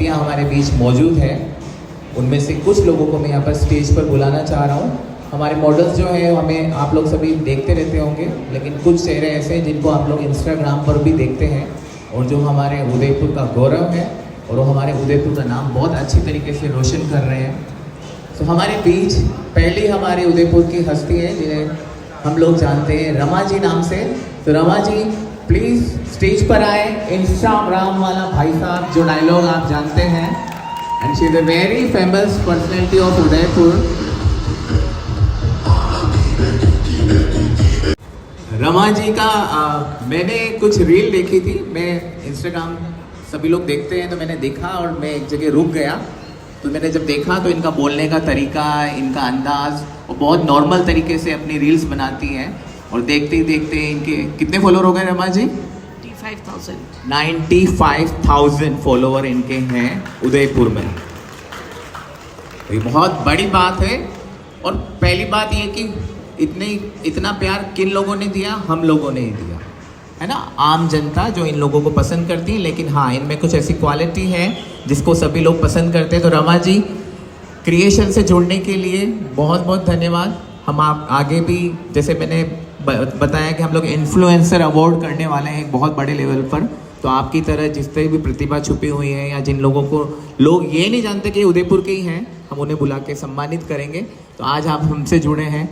हस्तियां हमारे बीच मौजूद हैं। उनमें से कुछ लोगों को मैं यहाँ पर स्टेज पर बुलाना चाह रहा हूँ। हमारे मॉडल्स जो हैं हमें आप लोग सभी देखते रहते होंगे, लेकिन कुछ चेहरे ऐसे हैं जिनको आप लोग इंस्टाग्राम पर भी देखते हैं और जो हमारे उदयपुर का गौरव है और वो हमारे उदयपुर का नाम बहुत अच्छी तरीके से रोशन कर रहे हैं। तो हमारे बीच पहली हमारे उदयपुर की हस्ती है जिन्हें हम लोग जानते हैं रमा जी नाम से। तो रमा जी प्लीज़ स्टेज पर आए। इंस्टाग्राम वाला भाई साहब जो डायलॉग आप जानते हैं, and she is a very famous personality of Udaipur. Rama ji का मैंने कुछ रील देखी थी, मैं इंस्टाग्राम सभी लोग देखते हैं तो मैंने देखा और मैं एक जगह रुक गया। तो मैंने जब देखा तो इनका बोलने का तरीका, इनका अंदाज, वो बहुत नॉर्मल तरीके से अपनी रील्स बनाती हैं और देखते ही देखते इनके कितने फॉलोअर हो गए रमा जी? 95,000 फॉलोअर इनके हैं उदयपुर में। तो ये बहुत बड़ी बात है। और पहली बात ये कि इतना प्यार किन लोगों ने दिया? हम लोगों ने ही दिया, है ना, आम जनता जो इन लोगों को पसंद करती है। लेकिन हाँ, इनमें कुछ ऐसी क्वालिटी है जिसको सभी लोग पसंद करते हैं। तो रमा जी, क्रिएशन से जुड़ने के लिए बहुत बहुत धन्यवाद। हम आप आगे भी, जैसे मैंने बताया कि हम लोग इन्फ्लुएंसर अवार्ड करने वाले हैं एक बहुत बड़े लेवल पर। तो आपकी तरह जितने भी प्रतिभा छुपी हुई है या जिन लोगों को लोग ये नहीं जानते कि उदयपुर के ही हैं, हम उन्हें बुला के सम्मानित करेंगे। तो आज आप हमसे जुड़े हैं,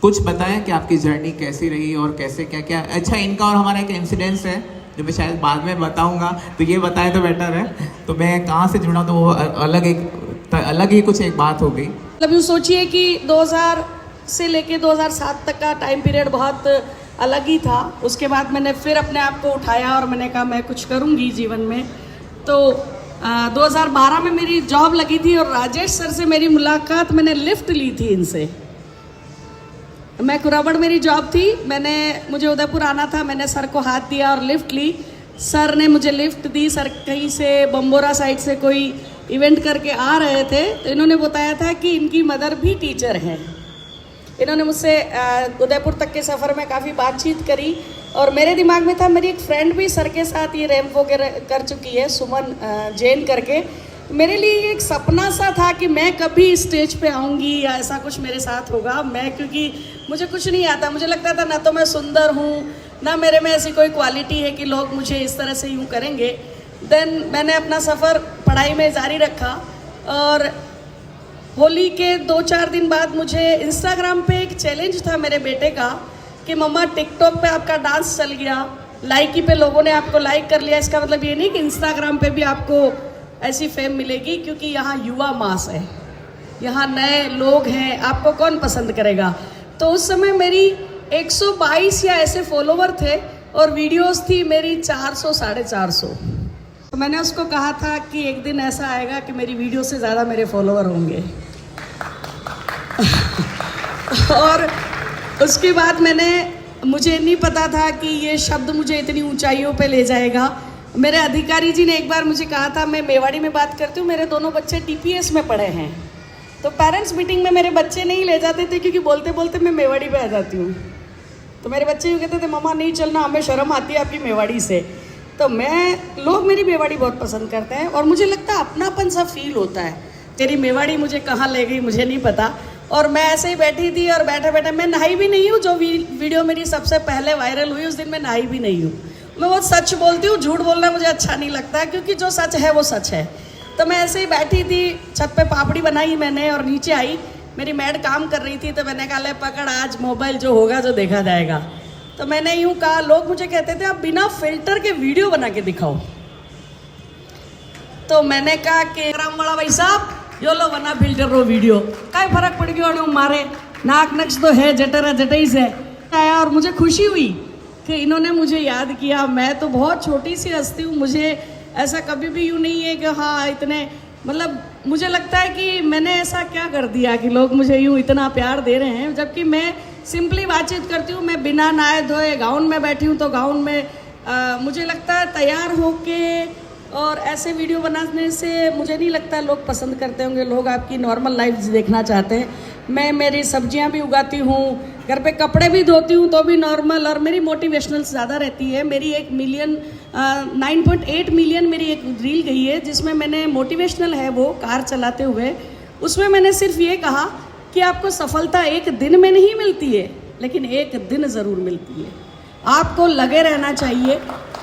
कुछ बताएं कि आपकी जर्नी कैसी रही और कैसे क्या क्या। अच्छा, इनका और हमारा एक इंसिडेंस है जो मैं शायद बाद में बताऊंगा, तो ये बताएं तो बेटर है। तो मैं कहाँ से जुड़ा, तो वो अलग ही कुछ एक बात हो गई। मतलब यूँ सोचिए कि 2000 से लेके 2007 तक का टाइम पीरियड बहुत अलग ही था। उसके बाद मैंने फिर अपने आप को उठाया और मैंने कहा मैं कुछ करूँगी जीवन में। तो 2012 में मेरी जॉब लगी थी और राजेश सर से मेरी मुलाकात, मैंने लिफ्ट ली थी इनसे। मैं कुराबड़ मेरी जॉब थी, मुझे उदयपुर आना था, मैंने सर को हाथ दिया और लिफ्ट ली। सर ने मुझे लिफ्ट दी। सर कहीं से बम्बोरा साइड से कोई इवेंट करके आ रहे थे, तो इन्होंने बताया था कि इनकी मदर भी टीचर हैं। इन्होंने मुझसे उदयपुर तक के सफ़र में काफ़ी बातचीत करी और मेरे दिमाग में था, मेरी एक फ्रेंड भी सर के साथ ये रैंप वगैरह कर चुकी है, सुमन जैन करके। मेरे लिए एक सपना सा था कि मैं कभी स्टेज पे आऊँगी या ऐसा कुछ मेरे साथ होगा। क्योंकि मुझे कुछ नहीं आता, मुझे लगता था ना तो मैं सुंदर हूँ, ना मेरे में ऐसी कोई क्वालिटी है कि लोग मुझे इस तरह से यूँ करेंगे। देन मैंने अपना सफ़र पढ़ाई में जारी रखा और होली के 2-4 दिन बाद मुझे इंस्टाग्राम पे एक चैलेंज था मेरे बेटे का कि मम्मा टिकटॉक पे आपका डांस चल गया, लाइकी पे लोगों ने आपको लाइक कर लिया। इसका मतलब ये नहीं कि इंस्टाग्राम पे भी आपको ऐसी फेम मिलेगी, क्योंकि यहाँ युवा मास है, यहाँ नए लोग हैं, आपको कौन पसंद करेगा। तो उस समय मेरी 122 या ऐसे फॉलोवर थे और वीडियोस थी मेरी 400-450। तो मैंने उसको कहा था कि एक दिन ऐसा आएगा कि मेरी वीडियो से ज़्यादा मेरे फॉलोवर होंगे। और उसके बाद मुझे नहीं पता था कि ये शब्द मुझे इतनी ऊंचाइयों पे ले जाएगा। मेरे अधिकारी जी ने एक बार मुझे कहा था, मैं मेवाड़ी में बात करती हूँ, मेरे दोनों बच्चे TPS में पढ़े हैं, तो पेरेंट्स मीटिंग में मेरे बच्चे नहीं ले जाते थे क्योंकि बोलते बोलते मैं मेवाड़ी पे आ जाती हूँ। तो मेरे बच्चे यूँ कहते थे, मम्मा नहीं चलना, हमें शर्म आती है आपकी मेवाड़ी से। तो लोग मेरी मेवाड़ी बहुत पसंद करते हैं और मुझे लगता है अपनापन सा फील होता है। तेरी मेवाड़ी मुझे कहाँ ले गई मुझे नहीं पता। और मैं ऐसे ही बैठी थी और बैठे बैठे मैं नहाई भी नहीं हूँ। जो वीडियो मेरी सबसे पहले वायरल हुई उस दिन मैं नहाई भी नहीं हूँ। मैं बहुत सच बोलती हूँ, झूठ बोलना मुझे अच्छा नहीं लगता है, क्योंकि जो सच है वो सच है। तो मैं ऐसे ही बैठी थी, छत पे पापड़ी बनाई मैंने और नीचे आई, मेरी मैड काम कर रही थी। तो मैंने कहा ले पकड़, आज मोबाइल जो होगा जो देखा जाएगा। तो मैंने यूँ कहा, लोग मुझे कहते थे आप बिना फिल्टर के वीडियो बना के दिखाओ। तो मैंने कहा कि राम वाला भाई साहब यो लो बना फिल्टर रो वीडियो, काय फर्क पड़ गया मारे नाक नक्श तो है जटरा जटई से आया। और मुझे खुशी हुई कि इन्होंने मुझे याद किया। मैं तो बहुत छोटी सी हस्ती हूँ, मुझे ऐसा कभी भी यूँ नहीं है कि हाँ इतने, मतलब मुझे लगता है कि मैंने ऐसा क्या कर दिया कि लोग मुझे यूँ इतना प्यार दे रहे हैं, जबकि मैं सिंपली बातचीत करती हूँ। मैं बिना नहाए धोए गाउन में बैठी हूँ, तो गाउन में मुझे लगता है तैयार होके और ऐसे वीडियो बनाने से मुझे नहीं लगता लोग पसंद करते होंगे। लोग आपकी नॉर्मल लाइफ देखना चाहते हैं। मैं मेरी सब्जियां भी उगाती हूँ, घर पे कपड़े भी धोती हूँ तो भी नॉर्मल, और मेरी मोटिवेशनल ज़्यादा रहती है। मेरी 1 मिलियन 9.8 मिलियन मेरी एक रील गई है जिसमें मैंने मोटिवेशनल है वो कार चलाते हुए, उसमें मैंने सिर्फ ये कहा कि आपको सफलता एक दिन में नहीं मिलती है, लेकिन एक दिन ज़रूर मिलती है। आपको लगे रहना चाहिए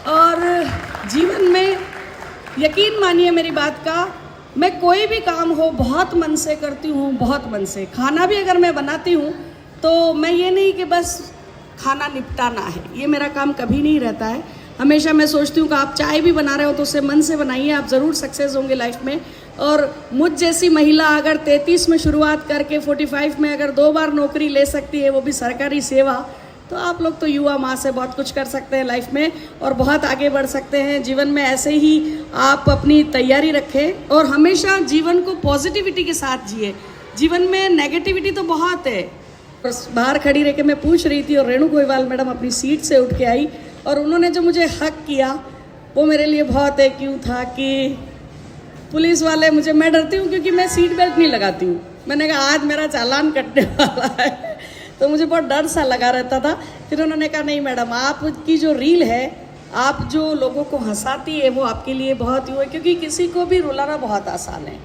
और जीवन में यकीन मानिए मेरी बात का, मैं कोई भी काम हो बहुत मन से करती हूँ, बहुत मन से। खाना भी अगर मैं बनाती हूँ तो मैं ये नहीं कि बस खाना निपटाना है, ये मेरा काम कभी नहीं रहता है। हमेशा मैं सोचती हूँ कि आप चाय भी बना रहे हो तो उसे मन से बनाइए, आप ज़रूर सक्सेस होंगे लाइफ में। और मुझ जैसी महिला अगर 33 में शुरुआत करके 45 में अगर 2 बार नौकरी ले सकती है, वो भी सरकारी सेवा, तो आप लोग तो युवा माँ से बहुत कुछ कर सकते हैं लाइफ में और बहुत आगे बढ़ सकते हैं जीवन में। ऐसे ही आप अपनी तैयारी रखें और हमेशा जीवन को पॉजिटिविटी के साथ जिए। जीवन में नेगेटिविटी तो बहुत है। बस बाहर खड़ी रह के मैं पूछ रही थी और रेणु गोयल मैडम अपनी सीट से उठ के आई और उन्होंने जो मुझे हक किया वो मेरे लिए बहुत है। क्यों था कि पुलिस वाले मुझे, मैं डरती हूँ क्योंकि मैं सीट बेल्ट नहीं लगाती हूँ। मैंने कहा आज मेरा चालान कटने वाला है, तो मुझे बहुत डर सा लगा रहता था। फिर उन्होंने कहा नहीं मैडम, आपकी जो रील है, आप जो लोगों को हंसाती है वो आपके लिए बहुत ही है, क्योंकि किसी को भी रुलाना बहुत आसान है।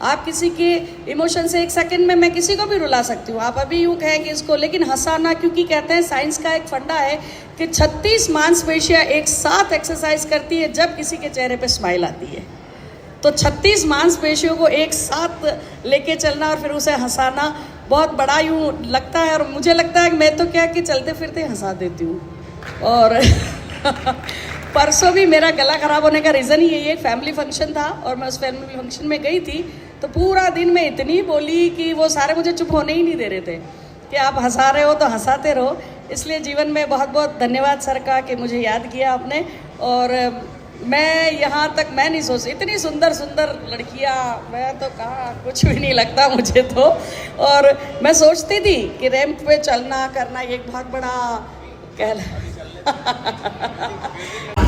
आप किसी के इमोशन से एक सेकंड में मैं किसी को भी रुला सकती हूँ। आप अभी यूँ कहें कि इसको, लेकिन हंसाना, क्योंकि कहते हैं साइंस का एक फंडा है कि 36 मांसपेशियाँ एक साथ एक्सरसाइज करती है जब किसी के चेहरे पे स्माइल आती है। तो 36 मांसपेशियों को एक साथ लेके चलना और फिर उसे हंसाना बहुत बड़ा यूँ लगता है। और मुझे लगता है कि मैं तो क्या कि चलते फिरते हंसा देती हूँ। और परसों भी मेरा गला ख़राब होने का रीज़न ही यही है। फैमिली फंक्शन था और मैं उस फैमिली फंक्शन में गई थी, तो पूरा दिन मैं इतनी बोली कि वो सारे मुझे चुप होने ही नहीं दे रहे थे कि आप हंसा रहे हो तो हंसाते रहो। इसलिए जीवन में बहुत बहुत धन्यवाद सर का कि मुझे याद किया आपने। और मैं यहाँ तक मैं नहीं सोच, इतनी सुंदर सुंदर लड़कियाँ, मैं तो कहा कुछ भी नहीं लगता मुझे तो। और मैं सोचती थी कि रैंप पे चलना करना ये एक बहुत बड़ा कह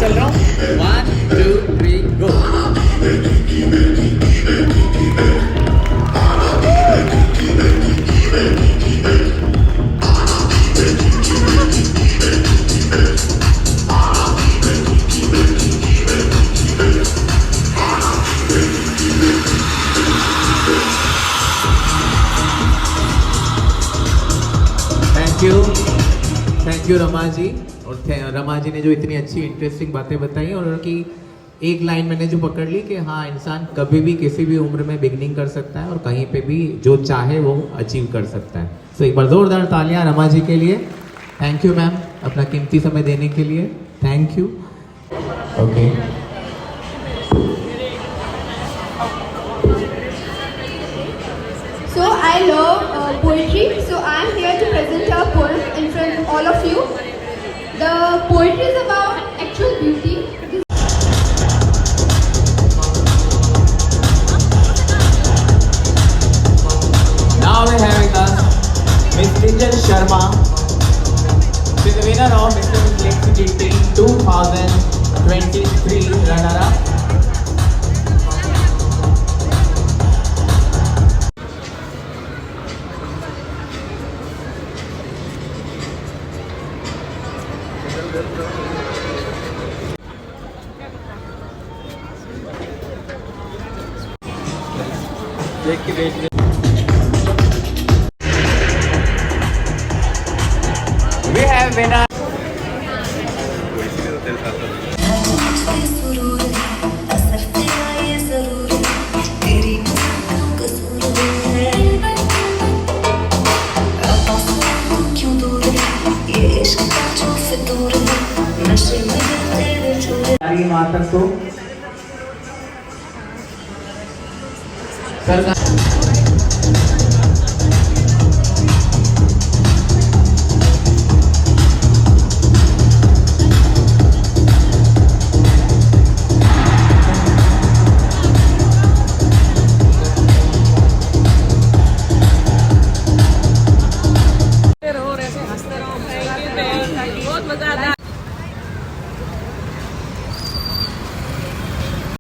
चल रहा हूँ 1 2 3 गो। Thank you Rama ji. और रमा जी ने जो इतनी अच्छी इंटरेस्टिंग बातें बताई और उनकी एक लाइन मैंने जो पकड़ ली कि हाँ, इंसान कभी भी किसी भी उम्र में बिगनिंग कर सकता है और कहीं पे भी जो चाहे वो अचीव कर सकता है। तो एक बार जोरदार तालियां रमा जी के लिए। थैंक यू मैम, अपना कीमती समय देने के लिए। Thank you. Okay, So I love poetry. So I am here to present a poem in front of all of you. The poetry is about actual beauty. now we have with us Miss Tinjal Sharma. She is the winner of Mr. Lexi Team 2023 runner-up. We have winner. माता को